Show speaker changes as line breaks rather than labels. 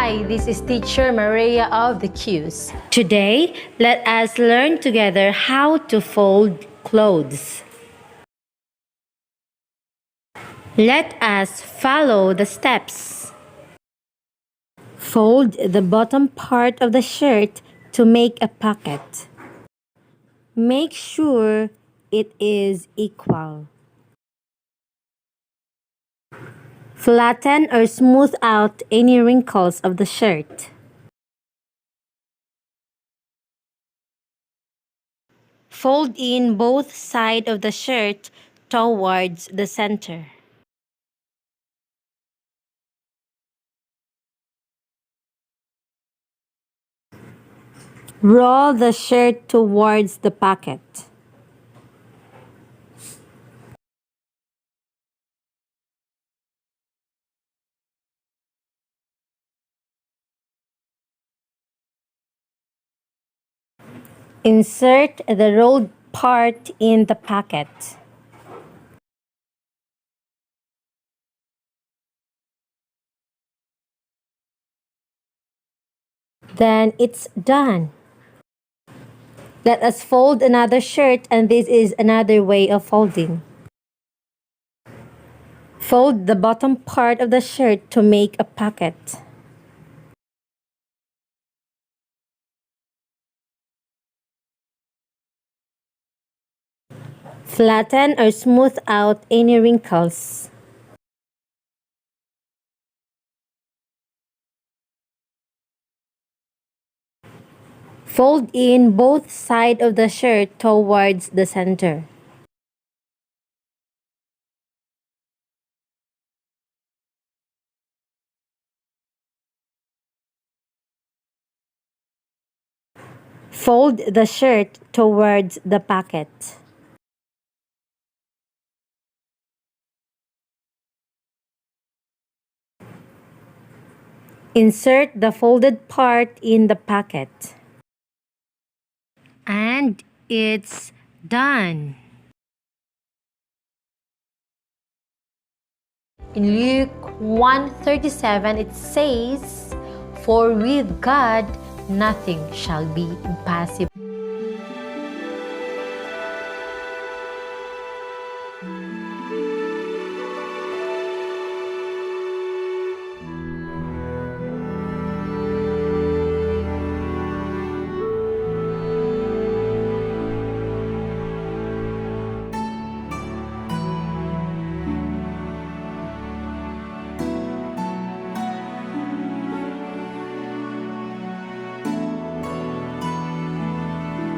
Hi, this is teacher Maria of TheQs.
Today, let us learn together how to fold clothes. Let us follow the steps. Fold the bottom part of the shirt to make a pocket. Make sure it is equal. Flatten or smooth out any wrinkles of the shirt. Fold in both sides of the shirt towards the center. Roll the shirt towards the pocket. Insert the rolled part in the pocket. Then it's done. Let us fold another shirt, and this is another way of folding. Fold the bottom part of the shirt to make a pocket. Flatten or smooth out any wrinkles. Fold in both sides of the shirt towards the center. Fold the shirt towards the pocket. Insert the folded part in the pocket. And it's done.
In Luke 1:37, it says, "For with God nothing shall be impossible."